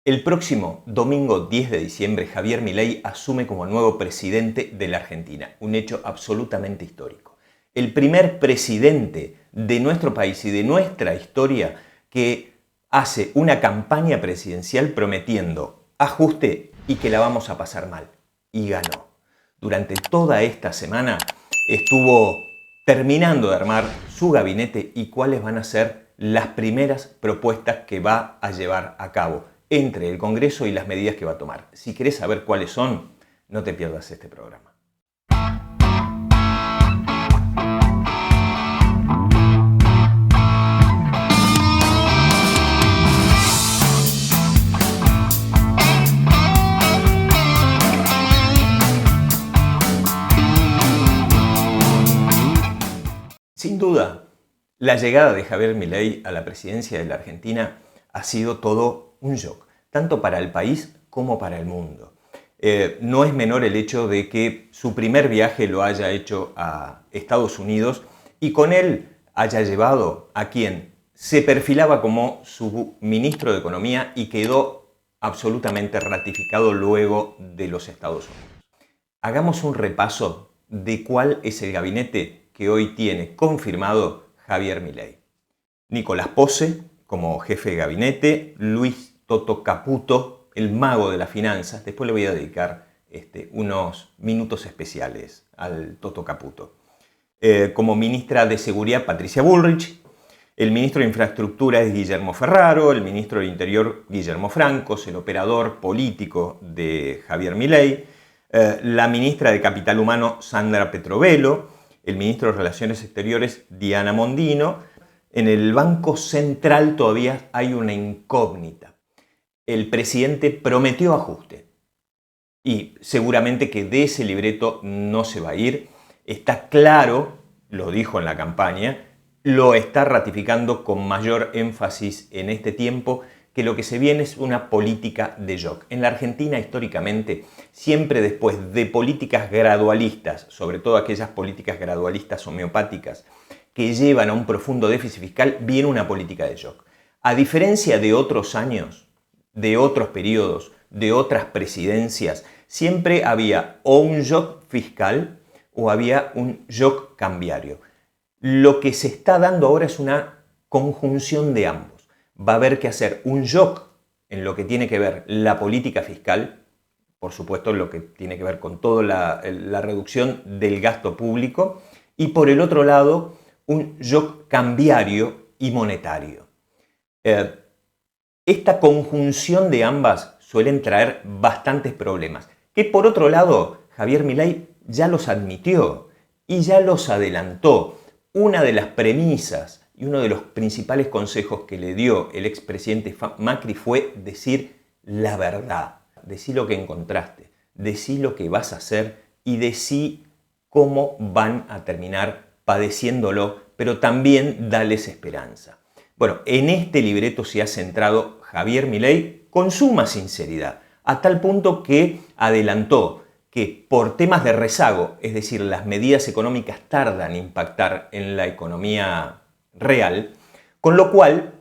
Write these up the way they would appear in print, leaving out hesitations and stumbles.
El próximo domingo 10 de diciembre, Javier Milei asume como nuevo presidente de la Argentina, un hecho absolutamente histórico. El primer presidente de nuestro país y de nuestra historia que hace una campaña presidencial prometiendo ajuste y que la vamos a pasar mal. Y ganó. Durante toda esta semana estuvo terminando de armar su gabinete y cuáles van a ser las primeras propuestas que va a llevar a cabo entre el Congreso y las medidas que va a tomar. Si querés saber cuáles son, no te pierdas este programa. Sin duda, la llegada de Javier Milei a la presidencia de la Argentina ha sido todo un shock, tanto para el país como para el mundo. No es menor el hecho de que su primer viaje lo haya hecho a Estados Unidos y con él haya llevado a quien se perfilaba como su ministro de Economía y quedó absolutamente ratificado luego de los Estados Unidos. Hagamos un repaso de cuál es el gabinete que hoy tiene confirmado Javier Milei. Nicolás Posse como jefe de gabinete, Luis Toto Caputo, el mago de las finanzas. Después le voy a dedicar unos minutos especiales al Toto Caputo. Como ministra de Seguridad, Patricia Bullrich. El ministro de Infraestructura es Guillermo Ferraro, el ministro del Interior, Guillermo Francos, el operador político de Javier Milei, la ministra de Capital Humano, Sandra Petrovelo, el ministro de Relaciones Exteriores, Diana Mondino. En el Banco Central todavía hay una incógnita. El presidente prometió ajuste y seguramente que de ese libreto no se va a ir. Está claro, lo dijo en la campaña, lo está ratificando con mayor énfasis en este tiempo, que lo que se viene es una política de shock. En la Argentina, históricamente, siempre después de políticas gradualistas, sobre todo aquellas políticas gradualistas homeopáticas, que llevan a un profundo déficit fiscal, viene una política de shock. A diferencia de otros años, de otros periodos, de otras presidencias, siempre había o un shock fiscal o había un shock cambiario. Lo que se está dando ahora es una conjunción de ambos. Va a haber que hacer un shock en lo que tiene que ver la política fiscal, por supuesto lo que tiene que ver con toda la reducción del gasto público, y por el otro lado, un shock cambiario y monetario. Esta conjunción de ambas suelen traer bastantes problemas, que por otro lado Javier Milei ya los admitió y ya los adelantó. Una de las premisas y uno de los principales consejos que le dio el expresidente Macri fue decir la verdad, decir lo que encontraste, decir lo que vas a hacer y decir cómo van a terminar padeciéndolo, pero también darles esperanza. Bueno, en este libreto se ha centrado Javier Milei con suma sinceridad, a tal punto que adelantó que por temas de rezago, es decir, las medidas económicas tardan en impactar en la economía real, con lo cual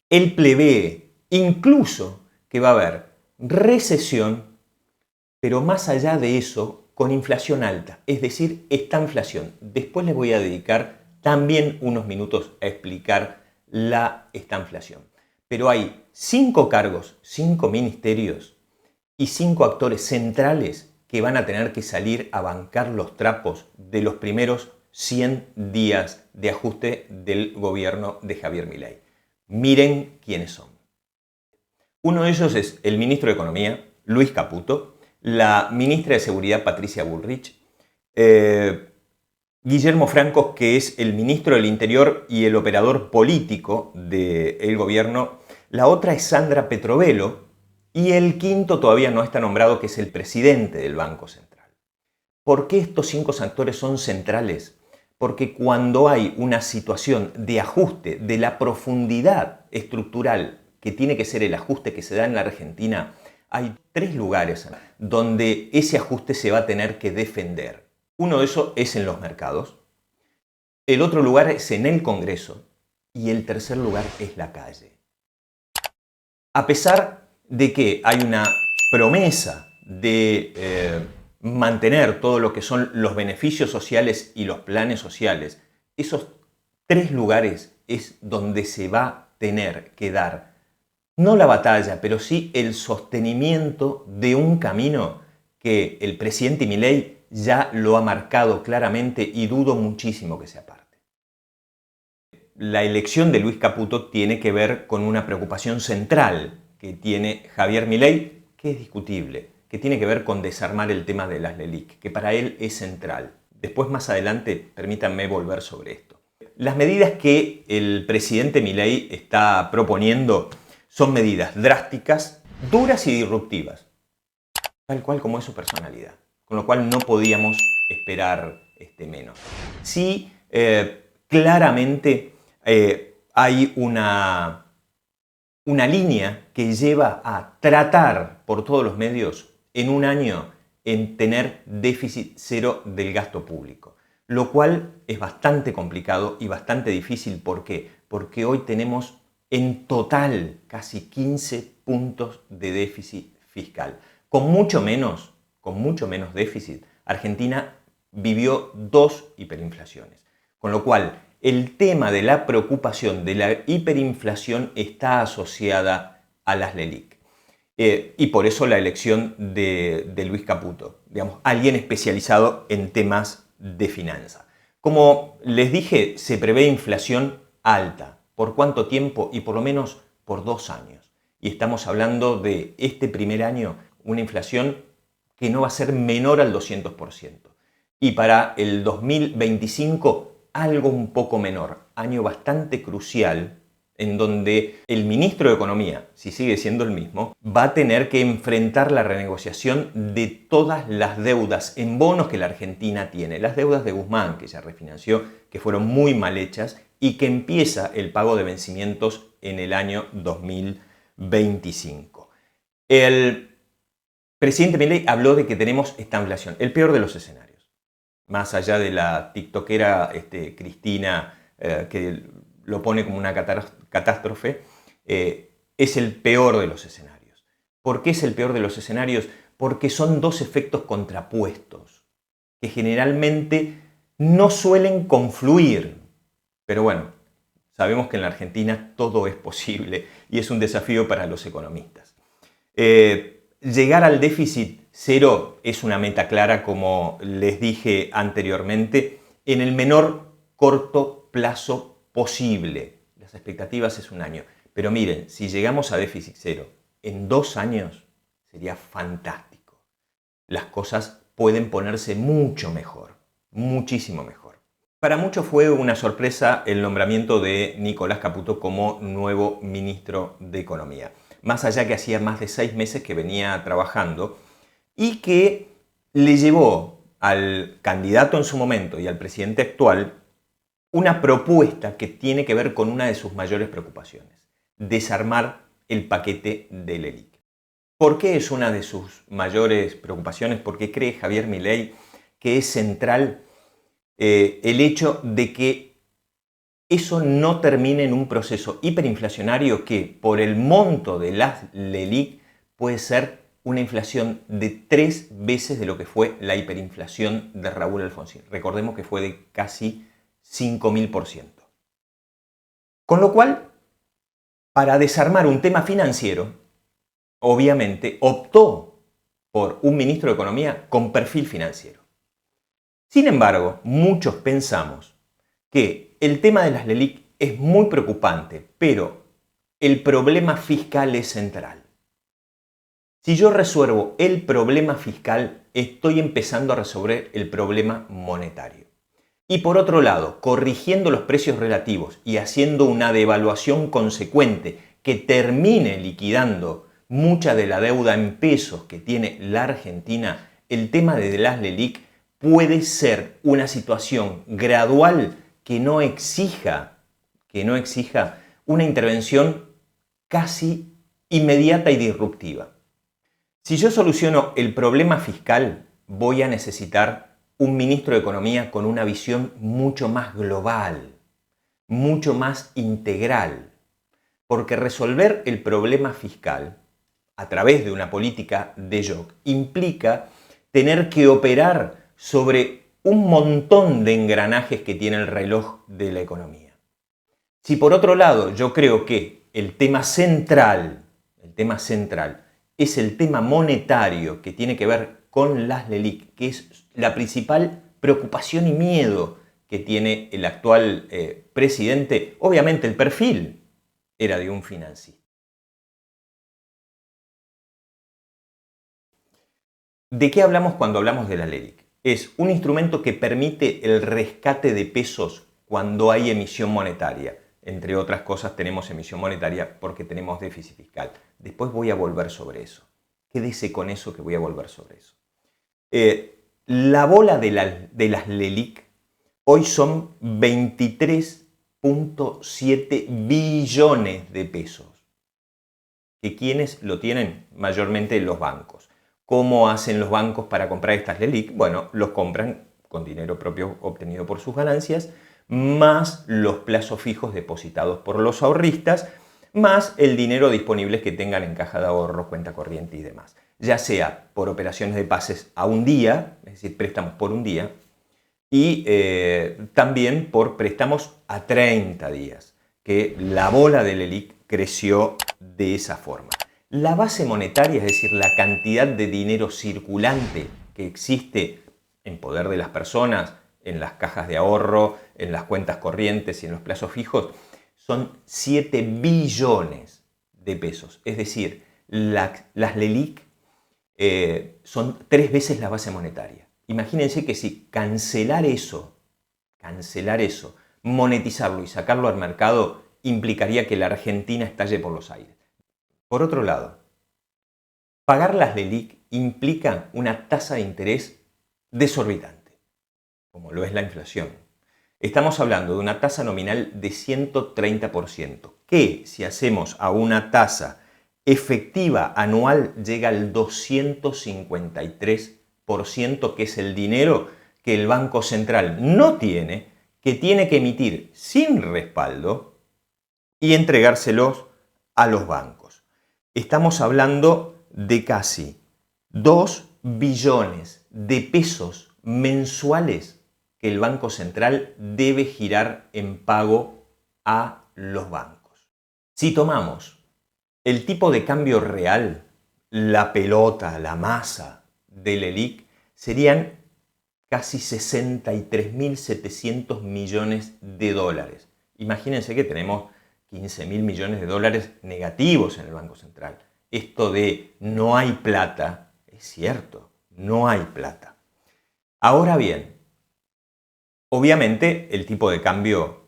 él prevé incluso que va a haber recesión, pero más allá de eso, con inflación alta, es decir, esta inflación. Después les voy a dedicar también unos minutos a explicar esta inflación. Pero hay 5 cargos, 5 ministerios y 5 actores centrales que van a tener que salir a bancar los trapos de los primeros 100 días de ajuste del gobierno de Javier Milei. Miren quiénes son. Uno de ellos es el ministro de Economía, Luis Caputo, la ministra de Seguridad, Patricia Bullrich, Guillermo Francos, que es el ministro del Interior y el operador político del gobierno. La otra es Sandra Petrovelo y el quinto todavía no está nombrado, que es el presidente del Banco Central. ¿Por qué estos 5 actores son centrales? Porque cuando hay una situación de ajuste de la profundidad estructural que tiene que ser el ajuste que se da en la Argentina, hay 3 lugares donde ese ajuste se va a tener que defender. Uno de esos es en los mercados, el otro lugar es en el Congreso y el tercer lugar es la calle. A pesar de que hay una promesa de mantener todo lo que son los beneficios sociales y los planes sociales, esos tres lugares es donde se va a tener que dar, no la batalla, pero sí el sostenimiento de un camino que el presidente Milei ya lo ha marcado claramente y dudo muchísimo que se aparte. La elección de Luis Caputo tiene que ver con una preocupación central que tiene Javier Milei, que es discutible, que tiene que ver con desarmar el tema de las LELIQ, que para él es central. Después, más adelante, permítanme volver sobre esto. Las medidas que el presidente Milei está proponiendo son medidas drásticas, duras y disruptivas, tal cual como es su personalidad, con lo cual no podíamos esperar menos. Sí, claramente hay una línea que lleva a tratar por todos los medios en un año en tener déficit cero del gasto público, lo cual es bastante complicado y bastante difícil. ¿Por qué? Porque hoy tenemos en total casi 15 puntos de déficit fiscal. Con mucho menos déficit, Argentina vivió 2 hiperinflaciones, con lo cual el tema de la preocupación de la hiperinflación está asociada a las LELIQ. Y por eso la elección de Luis Caputo, digamos, alguien especializado en temas de finanzas. Como les dije, se prevé inflación alta. ¿Por cuánto tiempo? Y por lo menos por 2 años. Y estamos hablando de este primer año, una inflación que no va a ser menor al 200%. Y para el 2025, algo un poco menor. Año bastante crucial en donde el ministro de Economía, si sigue siendo el mismo, va a tener que enfrentar la renegociación de todas las deudas en bonos que la Argentina tiene. Las deudas de Guzmán, que ya refinanció, que fueron muy mal hechas y que empieza el pago de vencimientos en el año 2025. El presidente Milei habló de que tenemos esta inflación, el peor de los escenarios. Más allá de la tiktokera Cristina, que lo pone como una catástrofe, es el peor de los escenarios. ¿Por qué es el peor de los escenarios? Porque son dos efectos contrapuestos, que generalmente no suelen confluir. Pero bueno, sabemos que en la Argentina todo es posible y es un desafío para los economistas. Llegar al déficit cero es una meta clara, como les dije anteriormente, en el menor corto plazo posible. Las expectativas es un año. Pero miren, si llegamos a déficit cero en 2 años, sería fantástico. Las cosas pueden ponerse mucho mejor, muchísimo mejor. Para muchos fue una sorpresa el nombramiento de Nicolás Caputo como nuevo ministro de Economía. Más allá que hacía más de 6 meses que venía trabajando y que le llevó al candidato en su momento y al presidente actual una propuesta que tiene que ver con una de sus mayores preocupaciones: desarmar el paquete de LELIQ. ¿Por qué es una de sus mayores preocupaciones? Porque cree Javier Milei que es central el hecho de que eso no termine en un proceso hiperinflacionario que, por el monto de las LELIQ, puede ser una inflación de 3 veces de lo que fue la hiperinflación de Raúl Alfonsín. Recordemos que fue de casi 5.000%. Con lo cual, para desarmar un tema financiero, obviamente optó por un ministro de Economía con perfil financiero. Sin embargo, muchos pensamos que el tema de las LELIQ es muy preocupante, pero el problema fiscal es central. Si yo resuelvo el problema fiscal, estoy empezando a resolver el problema monetario. Y por otro lado, corrigiendo los precios relativos y haciendo una devaluación consecuente que termine liquidando mucha de la deuda en pesos que tiene la Argentina, el tema de las LELIQ puede ser una situación gradual que no exija una intervención casi inmediata y disruptiva. Si yo soluciono el problema fiscal, voy a necesitar un ministro de Economía con una visión mucho más global, mucho más integral, porque resolver el problema fiscal a través de una política de shock, implica tener que operar sobre un montón de engranajes que tiene el reloj de la economía. Si por otro lado yo creo que el tema central es el tema monetario que tiene que ver con las LELIQ, que es la principal preocupación y miedo que tiene el actual presidente, obviamente el perfil era de un financista. ¿De qué hablamos cuando hablamos de la LELIQ? Es un instrumento que permite el rescate de pesos cuando hay emisión monetaria. Entre otras cosas tenemos emisión monetaria porque tenemos déficit fiscal. Después voy a volver sobre eso. Quédese con eso que voy a volver sobre eso. La bola de las LELIQ hoy son 23.7 billones de pesos. ¿Que quiénes lo tienen? Mayormente los bancos. ¿Cómo hacen los bancos para comprar estas LELIQ? Bueno, los compran con dinero propio obtenido por sus ganancias, más los plazos fijos depositados por los ahorristas, más el dinero disponible que tengan en caja de ahorro, cuenta corriente y demás. Ya sea por operaciones de pases a un día, es decir, préstamos por un día, y también por préstamos a 30 días, que la bola de LELIQ creció de esa forma. La base monetaria, es decir, la cantidad de dinero circulante que existe en poder de las personas, en las cajas de ahorro, en las cuentas corrientes y en los plazos fijos, son 7 billones de pesos. Es decir, las LELIQ son 3 veces la base monetaria. Imagínense que si cancelar eso, monetizarlo y sacarlo al mercado, implicaría que la Argentina estalle por los aires. Por otro lado, pagar las LELIQ implica una tasa de interés desorbitante, como lo es la inflación. Estamos hablando de una tasa nominal de 130%, que si hacemos a una tasa efectiva anual llega al 253%, que es el dinero que el Banco Central no tiene, que tiene que emitir sin respaldo y entregárselos a los bancos. Estamos hablando de casi 2 billones de pesos mensuales que el Banco Central debe girar en pago a los bancos. Si tomamos el tipo de cambio real, la pelota, la masa del LELIQ, serían casi 63.700 millones de dólares. Imagínense que tenemos 15.000 millones de dólares negativos en el Banco Central. Esto de no hay plata, es cierto, no hay plata. Ahora bien, obviamente el tipo de cambio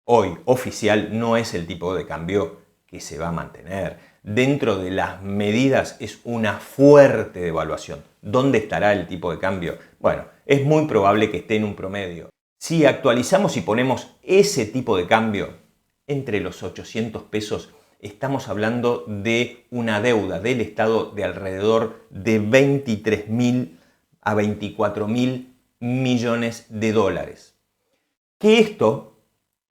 hoy oficial no es el tipo de cambio que se va a mantener. Dentro de las medidas es una fuerte devaluación. ¿Dónde estará el tipo de cambio? Bueno, es muy probable que esté en un promedio. Si actualizamos y ponemos ese tipo de cambio entre los 800 pesos, estamos hablando de una deuda del Estado de alrededor de 23.000 a 24.000 millones de dólares. Que esto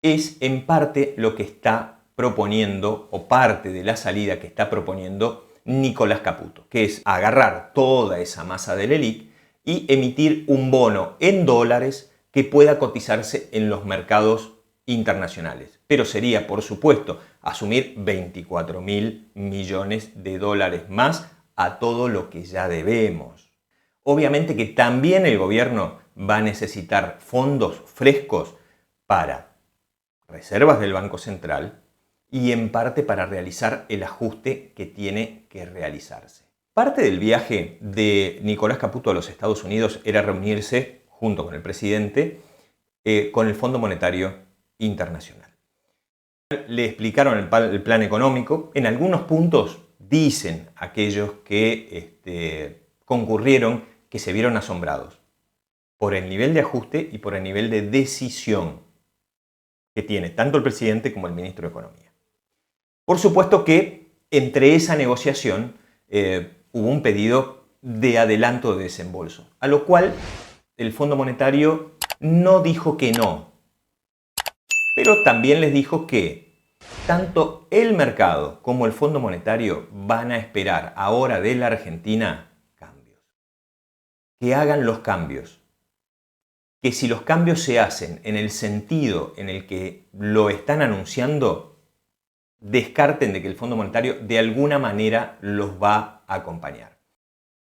es en parte lo que está proponiendo, o parte de la salida que está proponiendo Nicolás Caputo, que es agarrar toda esa masa de LELIQ y emitir un bono en dólares que pueda cotizarse en los mercados internacionales. Pero sería, por supuesto, asumir 24.000 millones de dólares más a todo lo que ya debemos. Obviamente que también el gobierno va a necesitar fondos frescos para reservas del Banco Central y en parte para realizar el ajuste que tiene que realizarse. Parte del viaje de Nicolás Caputo a los Estados Unidos era reunirse, junto con el presidente, con el Fondo Monetario Internacional. Le explicaron el plan económico. En algunos puntos dicen aquellos que concurrieron que se vieron asombrados por el nivel de ajuste y por el nivel de decisión que tiene tanto el presidente como el ministro de Economía. Por supuesto que entre esa negociación hubo un pedido de adelanto de desembolso, a lo cual el Fondo Monetario no dijo que no, pero también les dijo que Tanto el mercado como el Fondo Monetario van a esperar ahora de la Argentina cambios. Que hagan los cambios. Que si los cambios se hacen en el sentido en el que lo están anunciando, descarten de que el Fondo Monetario de alguna manera los va a acompañar.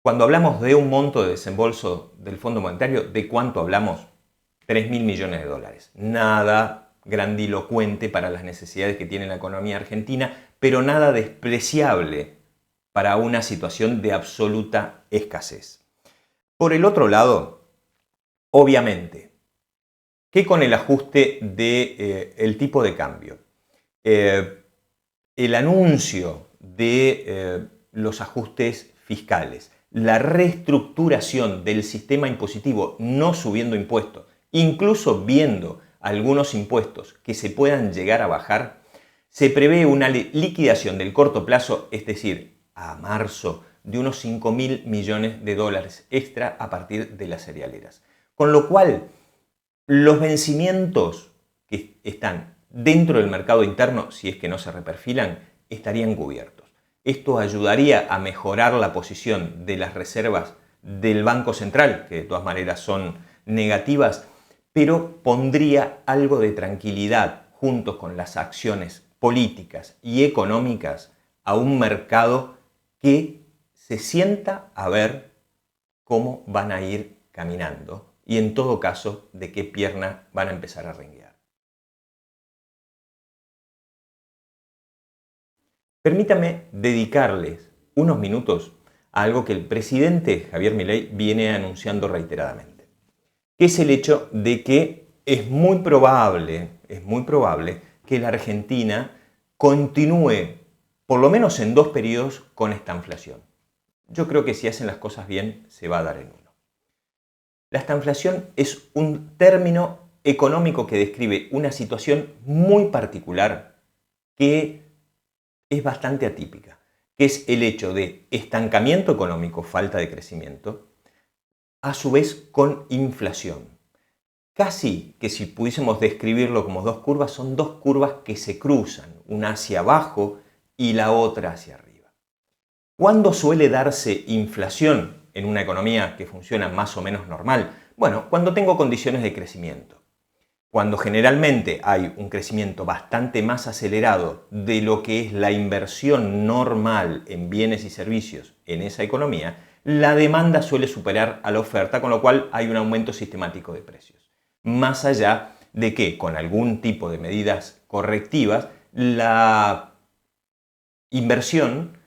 Cuando hablamos de un monto de desembolso del Fondo Monetario, ¿de cuánto hablamos? 3.000 millones de dólares. Nada grandilocuente para las necesidades que tiene la economía argentina, pero nada despreciable para una situación de absoluta escasez. Por el otro lado, obviamente, que con el ajuste del tipo de cambio, el anuncio de los ajustes fiscales, la reestructuración del sistema impositivo, no subiendo impuestos, incluso viendo algunos impuestos que se puedan llegar a bajar, se prevé una liquidación del corto plazo, es decir, a marzo, de unos 5.000 millones de dólares extra a partir de las cerealeras. Con lo cual, los vencimientos que están dentro del mercado interno, si es que no se reperfilan, estarían cubiertos. Esto ayudaría a mejorar la posición de las reservas del Banco Central, que de todas maneras son negativas, pero pondría algo de tranquilidad junto con las acciones políticas y económicas a un mercado que se sienta a ver cómo van a ir caminando y en todo caso de qué pierna van a empezar a renguear. Permítame dedicarles unos minutos a algo que el presidente Javier Milei viene anunciando reiteradamente, que es el hecho de que es muy probable que la Argentina continúe, por lo menos en 2 periodos, con esta inflación. Yo creo que si hacen las cosas bien, se va a dar en uno. La estanflación es un término económico que describe una situación muy particular que es bastante atípica, que es el hecho de estancamiento económico, falta de crecimiento, a su vez con inflación. Casi que si pudiésemos describirlo como 2 curvas, son 2 curvas que se cruzan, una hacia abajo y la otra hacia arriba. ¿Cuándo suele darse inflación en una economía que funciona más o menos normal? Bueno, cuando tengo condiciones de crecimiento. Cuando generalmente hay un crecimiento bastante más acelerado de lo que es la inversión normal en bienes y servicios en esa economía, la demanda suele superar a la oferta, con lo cual hay un aumento sistemático de precios. Más allá de que con algún tipo de medidas correctivas, la inversión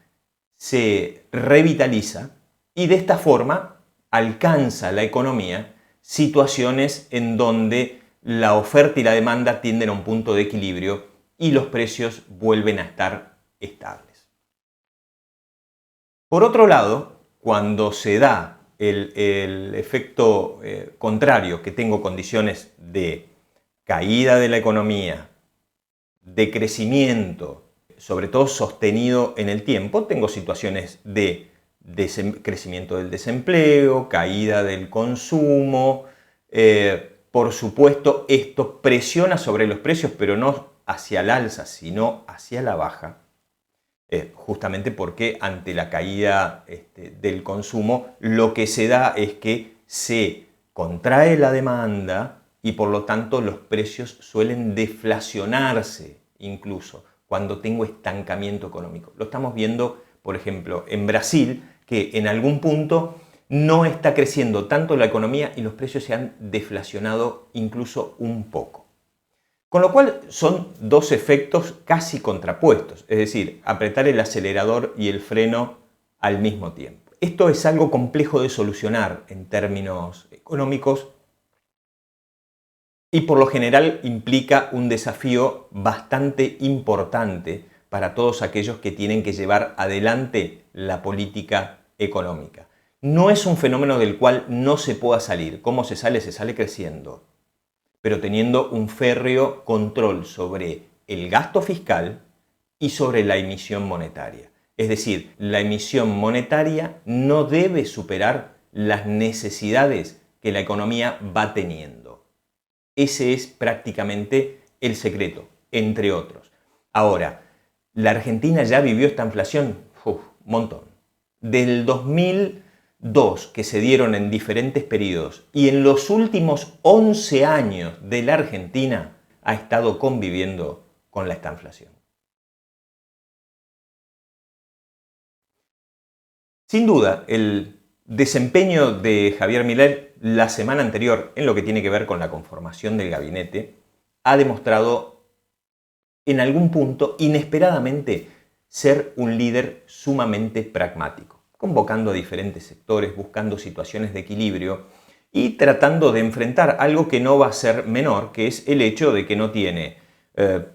se revitaliza y de esta forma alcanza la economía situaciones en donde la oferta y la demanda tienden a un punto de equilibrio y los precios vuelven a estar estables. Por otro lado, cuando se da el efecto contrario, que tengo condiciones de caída de la economía, de crecimiento, sobre todo sostenido en el tiempo, tengo situaciones de crecimiento del desempleo, caída del consumo. Por supuesto, esto presiona sobre los precios, pero no hacia el alza, sino hacia la baja. Justamente porque ante la caída del consumo, lo que se da es que se contrae la demanda y por lo tanto los precios suelen deflacionarse incluso cuando tengo estancamiento económico. Lo estamos viendo, por ejemplo, en Brasil, que en algún punto no está creciendo tanto la economía y los precios se han deflacionado incluso un poco. Con lo cual son 2 efectos casi contrapuestos, es decir, apretar el acelerador y el freno al mismo tiempo. Esto es algo complejo de solucionar en términos económicos y por lo general implica un desafío bastante importante para todos aquellos que tienen que llevar adelante la política económica. No es un fenómeno del cual no se pueda salir. ¿Cómo se sale? Se sale creciendo, pero teniendo un férreo control sobre el gasto fiscal y sobre la emisión monetaria. Es decir, la emisión monetaria no debe superar las necesidades que la economía va teniendo. Ese es prácticamente el secreto, entre otros. Ahora, ¿la Argentina ya vivió esta inflación? Un montón. Del 2002, que se dieron en diferentes periodos, y en los últimos 11 años de la Argentina, ha estado conviviendo con esta inflación. Sin duda, el desempeño de Javier Milei la semana anterior en lo que tiene que ver con la conformación del gabinete ha demostrado en algún punto, inesperadamente, ser un líder sumamente pragmático, convocando a diferentes sectores, buscando situaciones de equilibrio y tratando de enfrentar algo que no va a ser menor, que es el hecho de que no tiene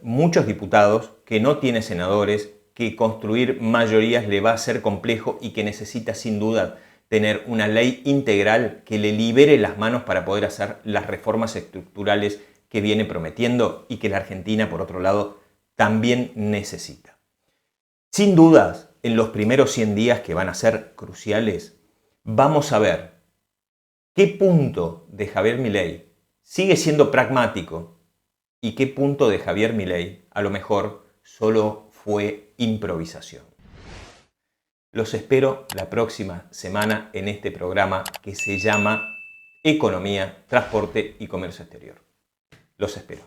muchos diputados, que no tiene senadores, que construir mayorías le va a ser complejo y que necesita sin duda tener una ley integral que le libere las manos para poder hacer las reformas estructurales que viene prometiendo y que la Argentina, por otro lado, también necesita. Sin dudas, en los primeros 100 días que van a ser cruciales, vamos a ver qué punto de Javier Milei sigue siendo pragmático y qué punto de Javier Milei a lo mejor solo fue improvisación. Los espero la próxima semana en este programa que se llama Economía, Transporte y Comercio Exterior. Los espero.